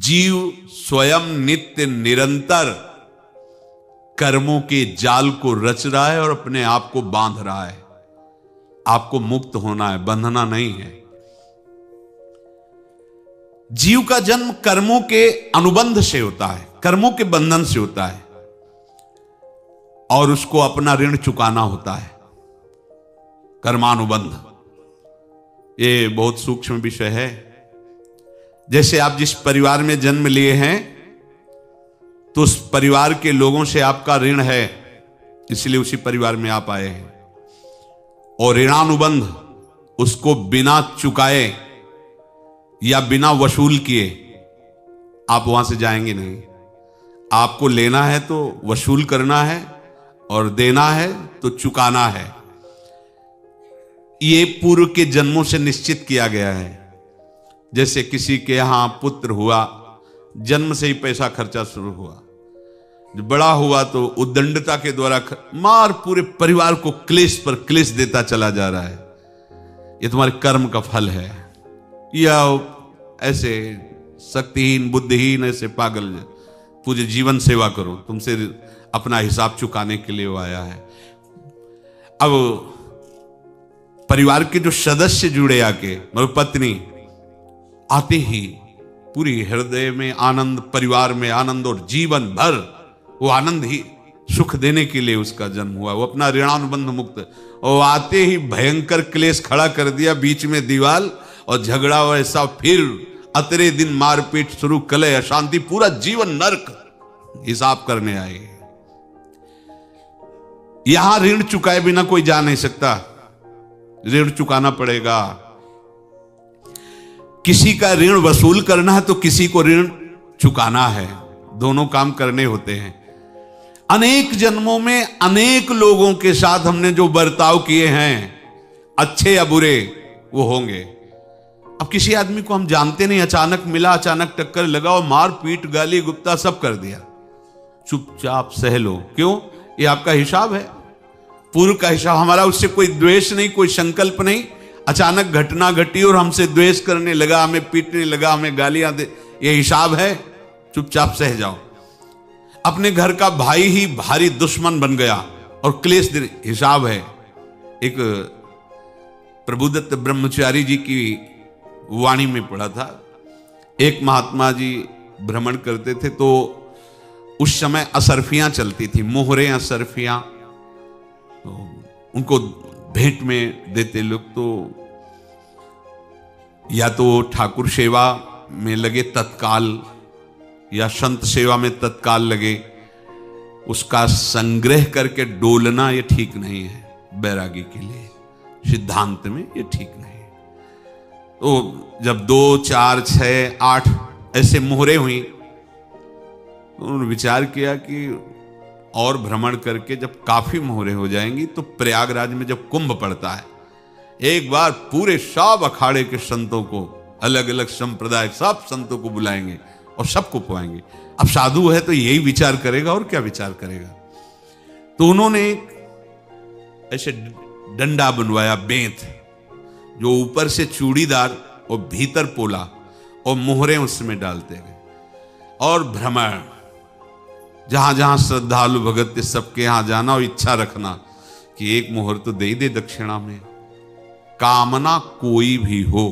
जीव स्वयं नित्य निरंतर कर्मों के जाल को रच रहा है और अपने आप को बांध रहा है। आपको मुक्त होना है, बंधना नहीं है। जीव का जन्म कर्मों के अनुबंध से होता है, कर्मों के बंधन से होता है, और उसको अपना ऋण चुकाना होता है। कर्मानुबंध ये बहुत सूक्ष्म विषय है। जैसे आप जिस परिवार में जन्म लिए हैं तो उस परिवार के लोगों से आपका ऋण है, इसलिए उसी परिवार में आप आए हैं। और ऋणानुबंध उसको बिना चुकाए या बिना वसूल किए आप वहां से जाएंगे नहीं। आपको लेना है तो वसूल करना है और देना है तो चुकाना है। ये पूर्व के जन्मों से निश्चित किया गया है। जैसे किसी के यहां पुत्र हुआ, जन्म से ही पैसा खर्चा शुरू हुआ, जब बड़ा हुआ तो उद्दंडता के द्वारा मार पूरे परिवार को क्लेश पर क्लेश देता चला जा रहा है। ये तुम्हारे कर्म का फल है। या ऐसे शक्तिहीन बुद्धिहीन ऐसे पागल पूरे जीवन सेवा करो, तुमसे अपना हिसाब चुकाने के लिए वो आया है। अब परिवार के जो सदस्य जुड़े आके, मतलब पत्नी आते ही पूरी हृदय में आनंद, परिवार में आनंद, और जीवन भर वो आनंद ही सुख देने के लिए उसका जन्म हुआ। वो अपना ऋणानुबंध मुक्त, और आते ही भयंकर क्लेश खड़ा कर दिया, बीच में दीवार और झगड़ा वैसा, फिर अतरे दिन मारपीट शुरू, कलह अशांति, पूरा जीवन नरक हिसाब करने आए। यहां ऋण चुकाए बिना कोई जा नहीं सकता, ऋण चुकाना पड़ेगा। किसी का ऋण वसूल करना है तो किसी को ऋण चुकाना है, दोनों काम करने होते हैं। अनेक जन्मों में अनेक लोगों के साथ हमने जो बर्ताव किए हैं, अच्छे या बुरे, वो होंगे। अब किसी आदमी को हम जानते नहीं, अचानक मिला, अचानक टक्कर लगा और मार पीट गाली गुप्ता सब कर दिया, चुपचाप सह लो। क्यों? ये आपका हिसाब है, पूर्व का हिसाब। हमारा उससे कोई द्वेष नहीं, कोई संकल्प नहीं। अचानक घटना घटी और हमसे द्वेष करने लगा, हमें पीटने लगा, हमें गालियां दे, ये हिसाब है, चुपचाप सह जाओ। अपने घर का भाई ही भारी दुश्मन बन गया और क्लेश दे, हिसाब है। एक प्रभुदत्त ब्रह्मचारी जी की वाणी में पढ़ा था, एक महात्मा जी भ्रमण करते थे तो उस समय असरफियां चलती थी, मोहरे असरफियां, तो उनको भेंट में देते लोग। तो या तो ठाकुर सेवा में लगे तत्काल, या संत सेवा में तत्काल लगे, उसका संग्रह करके डोलना ये ठीक नहीं है बैरागी के लिए, सिद्धांत में ये ठीक नहीं है। तो जब 2, 4, 6, 8 ऐसे मोहरे हुई तो उन्होंने विचार किया कि और भ्रमण करके जब काफी मोहरे हो जाएंगी तो प्रयागराज में जब कुंभ पड़ता है, एक बार पूरे सब अखाड़े के संतों को, अलग अलग संप्रदाय सब संतों को बुलाएंगे और सबको पुआएंगे। अब साधु है तो यही विचार करेगा, और क्या विचार करेगा। तो उन्होंने ऐसे डंडा बनवाया, बेंत, जो ऊपर से चूड़ीदार और भीतर पोला, और मोहरे उसमें डालते गए। और भ्रमण, जहां जहां श्रद्धालु भगत सबके यहां जाना और इच्छा रखना कि एक मोहर तो दे ही दे दक्षिणा में। कामना कोई भी हो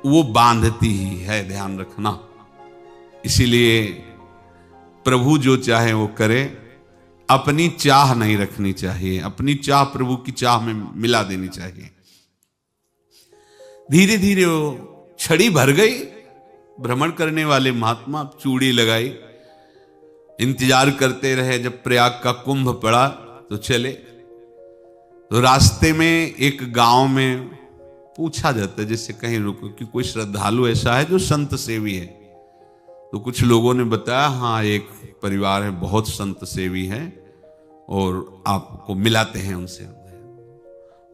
वो बांधती ही है, ध्यान रखना। इसीलिए प्रभु जो चाहे वो करे, अपनी चाह नहीं रखनी चाहिए, अपनी चाह प्रभु की चाह में मिला देनी चाहिए। धीरे धीरे वो छड़ी भर गई। भ्रमण करने वाले महात्मा चूड़ी लगाई, इंतजार करते रहे। जब प्रयाग का कुंभ पड़ा तो चले। तो रास्ते में एक गांव में पूछा जाता है, जैसे कहीं रुको कि कोई श्रद्धालु ऐसा है जो संत सेवी है। तो कुछ लोगों ने बताया, हाँ एक परिवार है, बहुत संत सेवी है और आपको मिलाते हैं उनसे।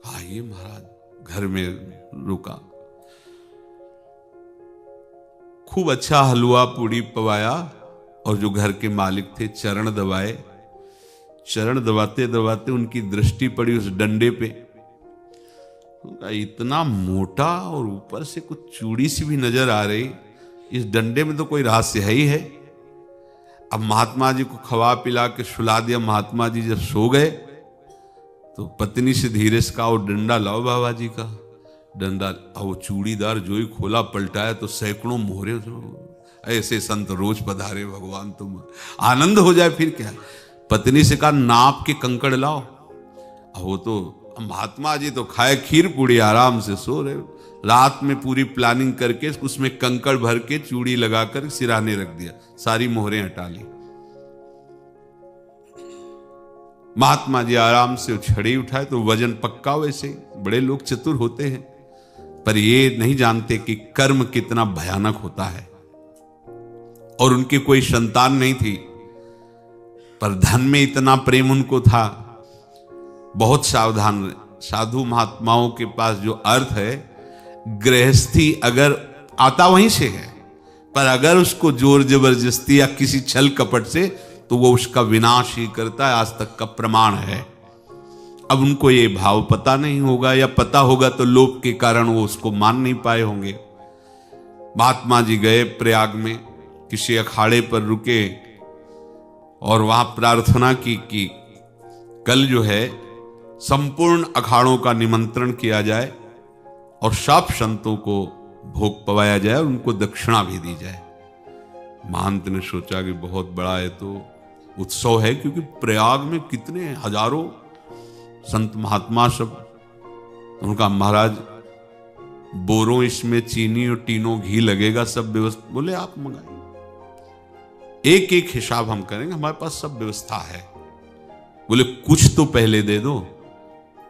हाँ ये महाराज घर में रुका, खूब अच्छा हलवा पूड़ी पवाया, और जो घर के मालिक थे चरण दबाए। चरण दबाते दबाते उनकी दृष्टि पड़ी उस डंडे पे, इतना मोटा और ऊपर से कुछ चूड़ी सी भी नजर आ रही, इस डंडे में तो कोई रहस्य है ही है। अब महात्मा जी को खवा पिला के सुला दिया। महात्मा जी जब सो गए तो पत्नी से धीरे से कहा, वो डंडा लाओ बाबा जी का डंडा। वो चूड़ीदार जो ही खोला पलटाया तो सैकड़ों मोहरे। ऐसे संत रोज पधारे भगवान, तुम आनंद हो जाए फिर क्या। पत्नी से कहा, नाप के कंकड़ लाओ। वो तो महात्मा जी तो खाए खीर पूड़ी, आराम से सो रहे। रात में पूरी प्लानिंग करके उसमें कंकड़ भर के चूड़ी लगाकर सिराने रख दिया, सारी मोहरें हटा ली। महात्मा जी आराम से छड़ी उठाए तो वजन पक्का। वैसे बड़े लोग चतुर होते हैं, पर ये नहीं जानते कि कर्म कितना भयानक होता है। और उनकी कोई संतान नहीं थी, पर धन में इतना प्रेम उनको था। बहुत सावधान। साधु महात्माओं के पास जो अर्थ है, गृहस्थी अगर आता वहीं से है, पर अगर उसको जोर जबरदस्ती या किसी छल कपट से, तो वो उसका विनाश ही करता है। आज तक का प्रमाण है। अब उनको ये भाव पता नहीं होगा, या पता होगा तो लोभ के कारण वो उसको मान नहीं पाए होंगे। महात्मा जी गए प्रयाग में, किसी अखाड़े पर रुके और वहां प्रार्थना की कि कल जो है संपूर्ण अखाड़ों का निमंत्रण किया जाए और सब संतों को भोग पवाया जाए और उनको दक्षिणा भी दी जाए। महंत ने सोचा कि बहुत बड़ा है तो उत्सव है, क्योंकि प्रयाग में कितने हजारों संत महात्मा सब। उनका महाराज बोरों इसमें चीनी और टीनों घी लगेगा, सब व्यवस्था। बोले आप मंगाइए, एक एक हिसाब हम करेंगे, हमारे पास सब व्यवस्था है। बोले कुछ तो पहले दे दो,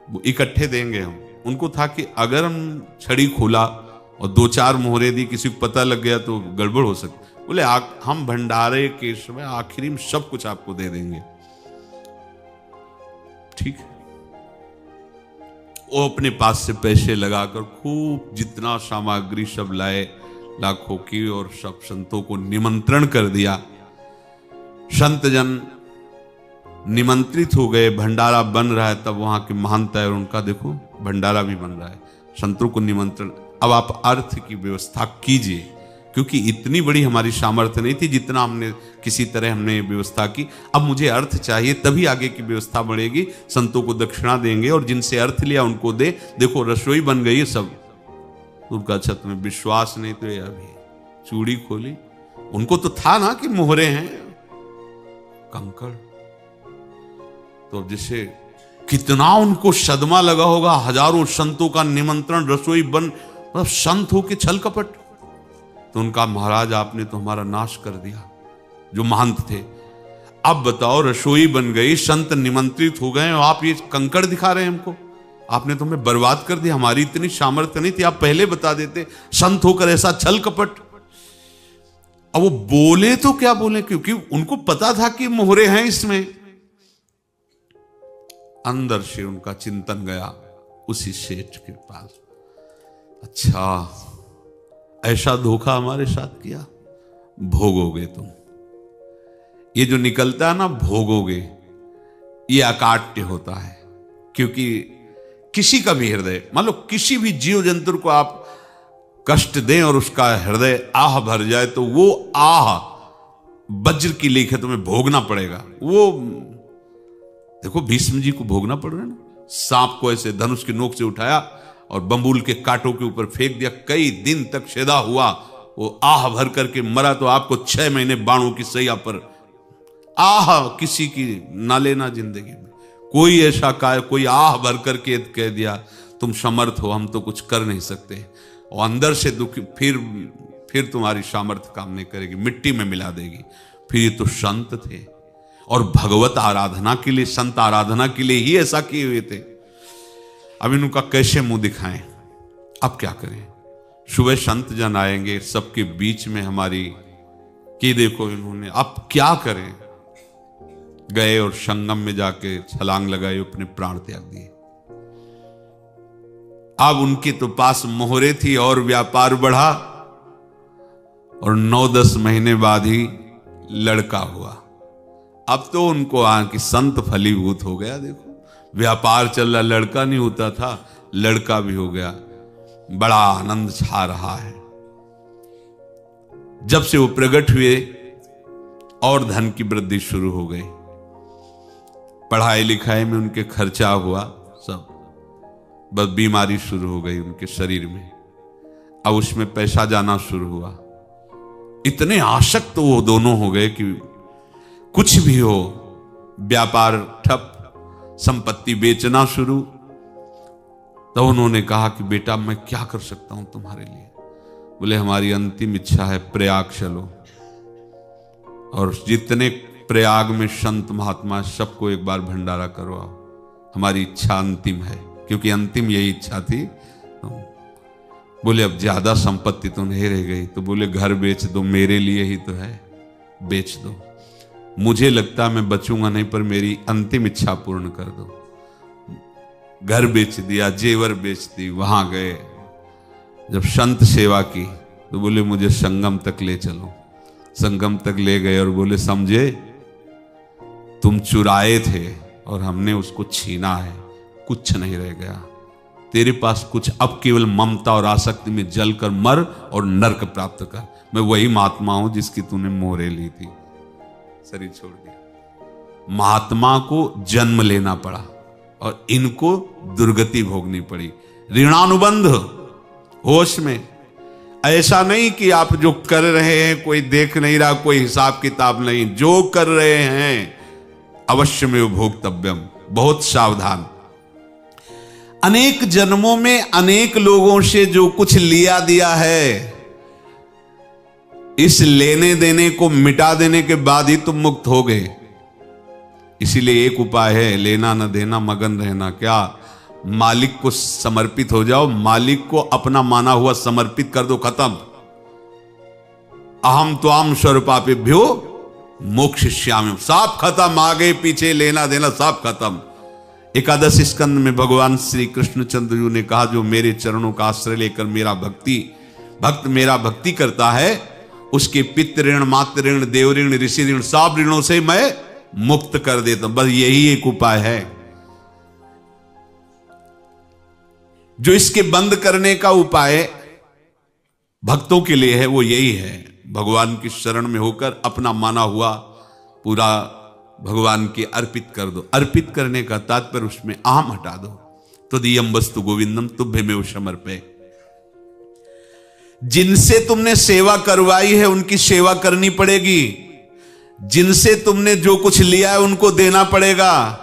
वो इकट्ठे देंगे हम। उनको था कि अगर हम छड़ी खोला और दो चार मोहरे दी, किसी को पता लग गया तो गड़बड़ हो सकती। बोले हम भंडारे के समय आखिरी में सब कुछ आपको दे देंगे। ठीक है। वो अपने पास से पैसे लगाकर खूब जितना सामग्री सब लाए, लाखों की, और सब संतों को निमंत्रण कर दिया। संत जन निमंत्रित हो गए, भंडारा बन रहा है। तब वहां के महंत है और उनका देखो भंडारा भी बन रहा है, संतों को निमंत्रण। अब आप अर्थ की व्यवस्था कीजिए, क्योंकि इतनी बड़ी हमारी सामर्थ्य नहीं थी जितना हमने किसी तरह हमने व्यवस्था की। अब मुझे अर्थ चाहिए, तभी आगे की व्यवस्था बढ़ेगी। संतों को दक्षिणा देंगे और जिनसे अर्थ लिया उनको दे। देखो रसोई बन गई है सब। उनका छत में विश्वास नहीं तो ये अभी चूड़ी खोली। उनको तो था ना कि मोहरे हैं, कंकड़। तो अब जैसे कितना उनको सदमा लगा होगा। हजारों संतों का निमंत्रण, रसोई बन, मतलब संत हो के छल कपट। तो उनका महाराज आपने तो हमारा नाश कर दिया, जो महंत थे। अब बताओ रसोई बन गई, संत निमंत्रित हो गए और आप ये कंकड़ दिखा रहे हैं हमको। आपने तो हमें बर्बाद कर दिया। हमारी इतनी सामर्थ्य नहीं थी, आप पहले बता देते। संत होकर ऐसा छल कपट। अब वो बोले तो क्या बोले, क्योंकि उनको पता था कि मोहरे हैं इसमें। अंदर से उनका चिंतन गया उसी सेठ के पास। अच्छा, ऐसा धोखा हमारे साथ किया, भोगोगे तुम। ये जो निकलता है ना भोगोगे, ये अकाट्य होता है। क्योंकि किसी का भी हृदय, मान लो किसी भी जीव जंतु को आप कष्ट दें और उसका हृदय आह भर जाए, तो वो आह वज्र की लेख है, तुम्हें भोगना पड़ेगा। वो देखो भीष्म जी को भोगना पड़ रहा है ना। सांप को ऐसे धनुष की नोक से उठाया और बंबूल के कांटों के ऊपर फेंक दिया। कई दिन तक शेदा हुआ, वो आह भर करके मरा। तो आपको 6 महीने बाणों की सैया पर आह किसी की ना लेना जिंदगी में। कोई ऐसा कोई आह भर करके कह दिया तुम समर्थ हो, हम तो कुछ कर नहीं सकते। और अंदर से दुखी, फिर तुम्हारी सामर्थ्य काम नहीं करेगी, मिट्टी में मिला देगी। फिर ये तो संत थे और भगवत आराधना के लिए, संत आराधना के लिए ही ऐसा किए हुए थे। अब इनका कैसे मुंह दिखाएं, अब क्या करें। सुबह संत जन आएंगे, सबके बीच में हमारी कि देखो इन्होंने, अब क्या करें। गए और संगम में जाके छलांग लगाई, अपने प्राण त्याग दिए। अब उनके तो पास मोहरे थी और व्यापार बढ़ा, और 9-10 महीने बाद ही लड़का हुआ। अब तो उनको कि संत फलीभूत हो गया। देखो व्यापार चल रहा, लड़का नहीं होता था, लड़का भी हो गया। बड़ा आनंद छा रहा है। जब से वो प्रकट हुए और धन की वृद्धि शुरू हो गई, पढ़ाई लिखाई में उनके खर्चा हुआ सब, बस बीमारी शुरू हो गई उनके शरीर में, अब उसमें पैसा जाना शुरू हुआ। इतने आसक्त वो दोनों हो गए कि कुछ भी हो, व्यापार ठप, संपत्ति बेचना शुरू। तो उन्होंने कहा कि बेटा मैं क्या कर सकता हूं तुम्हारे लिए? बोले हमारी अंतिम इच्छा है प्रयाग चलो, और जितने प्रयाग में संत महात्मा सबको एक बार भंडारा करवाओ, हमारी इच्छा अंतिम है, क्योंकि अंतिम यही इच्छा थी। बोले अब ज्यादा संपत्ति तो नहीं रह गई, तो बोले घर बेच दो, मेरे लिए ही तो है, बेच दो, मुझे लगता मैं बचूंगा नहीं, पर मेरी अंतिम इच्छा पूर्ण कर दो। घर बेच दिया, जेवर बेच दी, वहां गए, जब संत सेवा की तो बोले मुझे संगम तक ले चलो। संगम तक ले गए और बोले समझे तुम चुराए थे और हमने उसको छीना है, कुछ नहीं रह गया तेरे पास कुछ, अब केवल ममता और आसक्ति में जलकर मर और नरक प्राप्त कर। मैं वही महात्मा हूं जिसकी तूने मोहरे ली थी, शरीर छोड़ दिया। महात्मा को जन्म लेना पड़ा और इनको दुर्गति भोगनी पड़ी। ऋणानुबंध होश में, ऐसा नहीं कि आप जो कर रहे हैं कोई देख नहीं रहा, कोई हिसाब किताब नहीं, जो कर रहे हैं अवश्य में भोक्तव्यम, बहुत सावधान। अनेक जन्मों में अनेक लोगों से जो कुछ लिया दिया है, इस लेने देने को मिटा देने के बाद ही तुम मुक्त हो गए। इसीलिए एक उपाय है, लेना न देना, मगन रहना। क्या? मालिक को समर्पित हो जाओ, मालिक को अपना माना हुआ समर्पित कर दो, खत्म। अहम त्वाम स्वरूपापेभ्यो मोक्षयिष्यामि, सब खत्म, आगे पीछे लेना देना सब खत्म। एकादश स्कंद में भगवान श्री कृष्णचंद्र जी ने कहा जो मेरे चरणों का आश्रय लेकर भक्त मेरा भक्ति करता है, उसके पितृ ऋण, मातृ ऋण, देव ऋण, ऋषि ऋण, सब ऋणों से मैं मुक्त कर देता हूं। बस यही एक उपाय है जो इसके बंद करने का उपाय भक्तों के लिए है, वो यही है, भगवान की शरण में होकर अपना माना हुआ पूरा भगवान के अर्पित कर दो। अर्पित करने का तात्पर्य उसमें अहम हटा दो। तदीयम वस्तु गोविंदम तुभ्यमेव समर्पये। जिनसे तुमने सेवा करवाई है उनकी सेवा करनी पड़ेगी, जिनसे तुमने जो कुछ लिया है उनको देना पड़ेगा।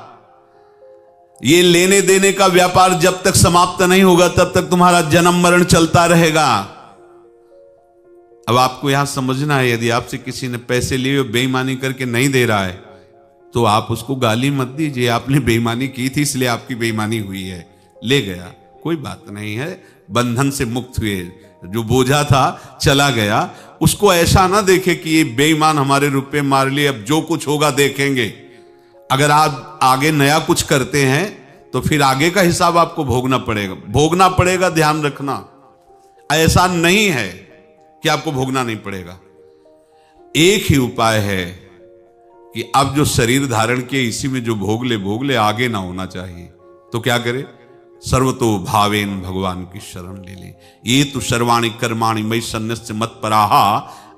ये लेने देने का व्यापार जब तक समाप्त नहीं होगा तब तक तुम्हारा जन्म मरण चलता रहेगा। अब आपको यहां समझना है, यदि आपसे किसी ने पैसे लिए और बेईमानी करके नहीं दे रहा है तो आप उसको गाली मत दीजिए, आपने बेईमानी की थी इसलिए आपकी बेईमानी हुई है, ले गया, कोई बात नहीं है, बंधन से मुक्त हुए, जो बोझा था चला गया। उसको ऐसा ना देखे कि ये बेईमान हमारे रुपए मार लिए, अब जो कुछ होगा देखेंगे। अगर आप आगे नया कुछ करते हैं तो फिर आगे का हिसाब आपको भोगना पड़ेगा, ध्यान रखना। ऐसा नहीं है कि आपको भोगना नहीं पड़ेगा। एक ही उपाय है कि अब जो शरीर धारण किए इसी में जो भोग ले, आगे ना होना चाहिए। तो क्या करे? सर्वतो भावेन भगवान की शरण ले ले। ये तो सर्वाणि कर्माणि मयि सन्न्यस्य मत्पराहा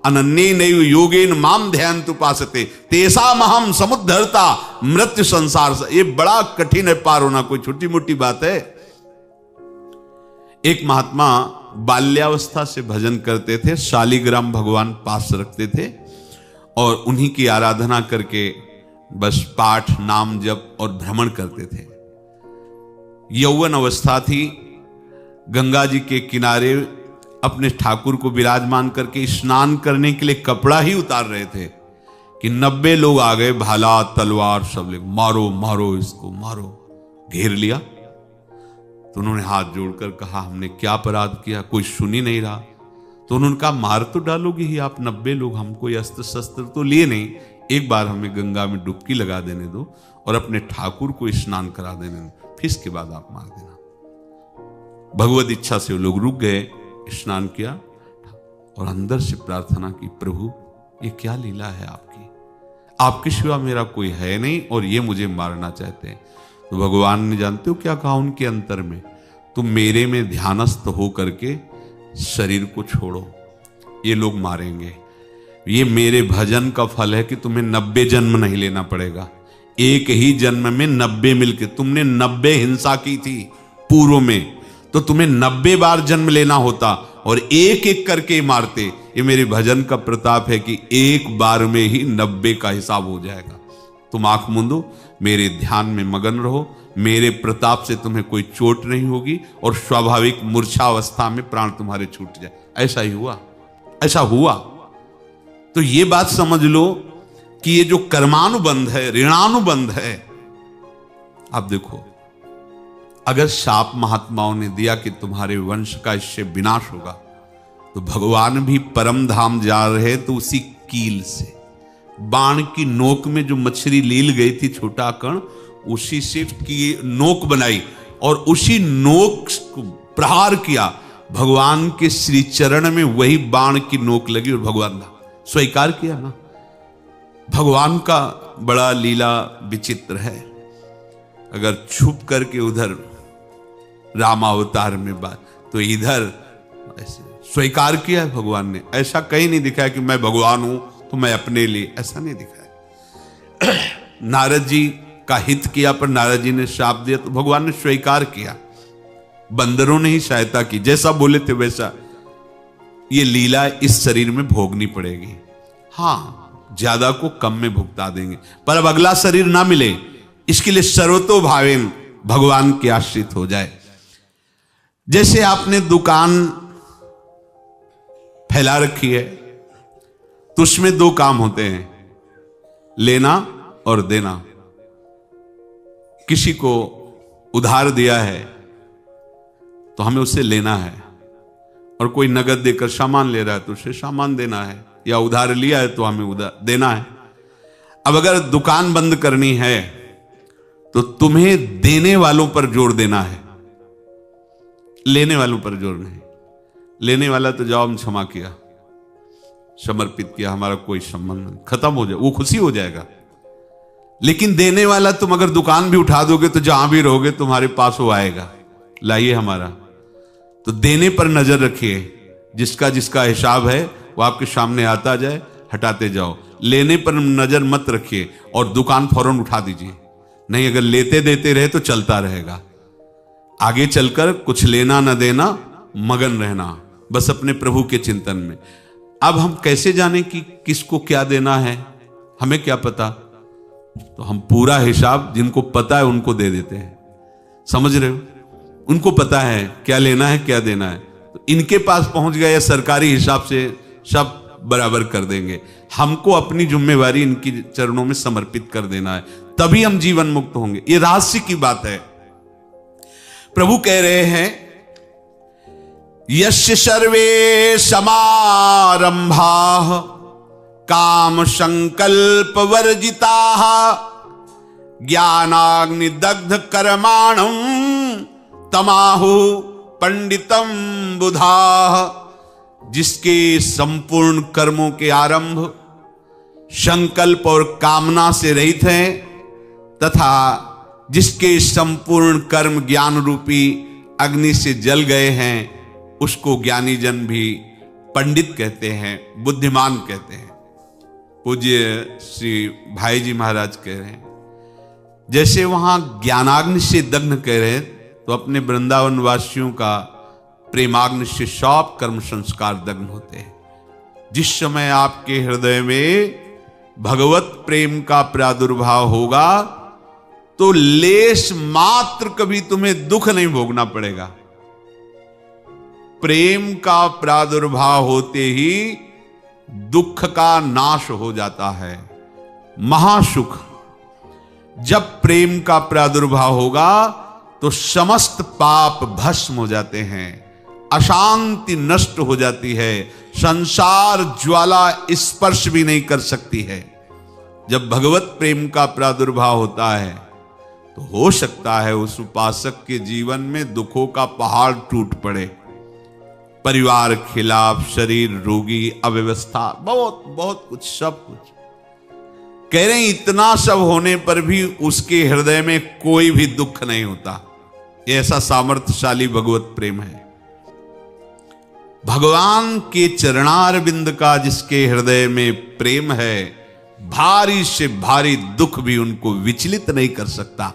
अनन्ये नैव योगेन माम ध्यान उपासते तेषामहं समुद्धरता मृत्यु संसार से। ये बड़ा कठिन है पार होना, कोई छोटी मोटी बात है। एक महात्मा बाल्यावस्था से भजन करते थे, शालिग्राम भगवान पास रखते थे और उन्हीं की आराधना करके बस पाठ, नाम, जप और भ्रमण करते थे। यौवन अवस्था थी, गंगा जी के किनारे अपने ठाकुर को विराजमान करके स्नान करने के लिए कपड़ा ही उतार रहे थे कि 90 लोग आ गए, भाला तलवार सब ले, मारो मारो इसको मारो, घेर लिया। तो उन्होंने हाथ जोड़कर कहा हमने क्या अपराध किया, कोई सुन ही नहीं रहा। तो उन्होंने कहा मार तो डालोगे ही आप 90 लोग, हम कोई अस्त्र शस्त्र तो लिए नहीं, एक बार हमें गंगा में डुबकी लगा देने दो और अपने ठाकुर को स्नान करा देने दो, फिर इसके बाद आप मार देना। भगवत इच्छा से वो लोग रुक गए, स्नान किया और अंदर से प्रार्थना की, प्रभु ये क्या लीला है आपकी, आपके सिवा मेरा कोई है नहीं और ये मुझे मारना चाहते हैं। तो भगवान ने जानते हो क्या कहा उनके अंतर में, तुम मेरे में ध्यानस्थ हो करके शरीर को छोड़ो, ये लोग मारेंगे। ये मेरे भजन का फल है कि तुम्हें 90 जन्म नहीं लेना पड़ेगा। एक ही जन्म में 90 मिलके, तुमने 90 हिंसा की थी पूर्व में, तो तुम्हें 90 बार जन्म लेना होता और एक एक करके मारते। ये मेरे भजन का प्रताप है कि एक बार में ही 90 का हिसाब हो जाएगा। तुम आंख मूंदो, मेरे ध्यान में मगन रहो, मेरे प्रताप से तुम्हें कोई चोट नहीं होगी और स्वाभाविक मूर्छावस्था में प्राण तुम्हारे छूट जाए। ऐसा ही हुआ, ऐसा हुआ। तो ये बात समझ लो कि ये जो कर्मानुबंध है, ऋणानुबंध है। आप देखो, अगर शाप महात्माओं ने दिया कि तुम्हारे वंश का इससे विनाश होगा, तो भगवान भी परम धाम जा रहे तो उसी कील से, बाण की नोक में जो मछली लील गई थी छोटा कण, उसी से की नोक बनाई और उसी नोक को प्रहार किया। भगवान के श्री चरण में वही बाण की नोक लगी और भगवान ने स्वीकार किया ना। भगवान का बड़ा लीला विचित्र है। अगर छुप करके उधर रामावतार में बात, तो इधर ऐसे स्वीकार किया है भगवान ने। ऐसा कहीं नहीं दिखाया कि मैं भगवान हूं तो मैं अपने लिए, ऐसा नहीं दिखाया। नारद जी का हित किया पर नारद जी ने श्राप दिया तो भगवान ने स्वीकार किया। बंदरों ने ही सहायता की, जैसा बोले थे वैसा। ये लीला इस शरीर में भोगनी पड़ेगी। हां, ज्यादा को कम में भुगता देंगे, पर अब अगला शरीर ना मिले, इसके लिए सर्वतो भावेन भगवान के आश्रित हो जाए। जैसे आपने दुकान फैला रखी है तो उसमें दो काम होते हैं, लेना और देना। किसी को उधार दिया है तो हमें उसे लेना है, और कोई नगद देकर सामान ले रहा है तो उसे सामान देना है, या उधार लिया है तो हमें उधार देना है। अब अगर दुकान बंद करनी है तो तुम्हें देने वालों पर जोर देना है, लेने वालों पर जोर नहीं। लेने वाला तो जाओ हम क्षमा किया, समर्पित किया, हमारा कोई संबंध नहीं, खत्म हो जाए, वो खुशी हो जाएगा। लेकिन देने वाला तुम अगर दुकान भी उठा दोगे तो जहां भी रहोगे तुम्हारे पास वो आएगा, लाइए हमारा। तो देने पर नजर रखिए, जिसका जिसका हिसाब है वो आपके सामने आता जाए, हटाते जाओ। लेने पर नजर मत रखिए और दुकान फौरन उठा दीजिए, नहीं अगर लेते देते रहे तो चलता रहेगा। आगे चलकर कुछ लेना न देना, मगन रहना बस अपने प्रभु के चिंतन में। अब हम कैसे जाने कि किसको क्या देना है, हमें क्या पता? तो हम पूरा हिसाब जिनको पता है उनको दे देते हैं, समझ रहे हो? उनको पता है क्या लेना है क्या देना है, तो इनके पास पहुंच गए, सरकारी हिसाब से सब बराबर कर देंगे। हमको अपनी जिम्मेवारी इनकी चरणों में समर्पित कर देना है, तभी हम जीवन मुक्त होंगे। ये रहस्य की बात है। प्रभु कह रहे हैं, यस्य सर्वे समारंभाः काम संकल्प वर्जिताः ज्ञानाग्नि दग्ध कर्माणं तमाहु पंडितम बुधाः। जिसके संपूर्ण कर्मों के आरंभ संकल्प और कामना से रहित हैं, तथा जिसके संपूर्ण कर्म ज्ञान रूपी अग्नि से जल गए हैं, उसको ज्ञानी जन भी पंडित कहते हैं, बुद्धिमान कहते हैं। पूज्य श्री भाई जी महाराज कह रहे हैं, जैसे वहां ज्ञानाग्नि से दग्ध कह रहे हैं, तो अपने वृंदावन वासियों का प्रेमाग्नि से सब कर्म संस्कार दग्ध होते हैं। जिस समय आपके हृदय में भगवत प्रेम का प्रादुर्भाव होगा तो लेश मात्र कभी तुम्हें दुख नहीं भोगना पड़ेगा। प्रेम का प्रादुर्भाव होते ही दुख का नाश हो जाता है, महासुख। जब प्रेम का प्रादुर्भाव होगा तो समस्त पाप भस्म हो जाते हैं, अशांति नष्ट हो जाती है, संसार ज्वाला स्पर्श भी नहीं कर सकती है। जब भगवत प्रेम का प्रादुर्भाव होता है तो हो सकता है उस उपासक के जीवन में दुखों का पहाड़ टूट पड़े, परिवार खिलाफ, शरीर रोगी, अव्यवस्था, बहुत बहुत कुछ, सब कुछ। कह रहे हैं इतना सब होने पर भी उसके हृदय में कोई भी दुख नहीं होता। ऐसा सामर्थ्यशाली भगवत प्रेम है। भगवान के चरणारविंद का जिसके हृदय में प्रेम है, भारी से भारी दुख भी उनको विचलित नहीं कर सकता।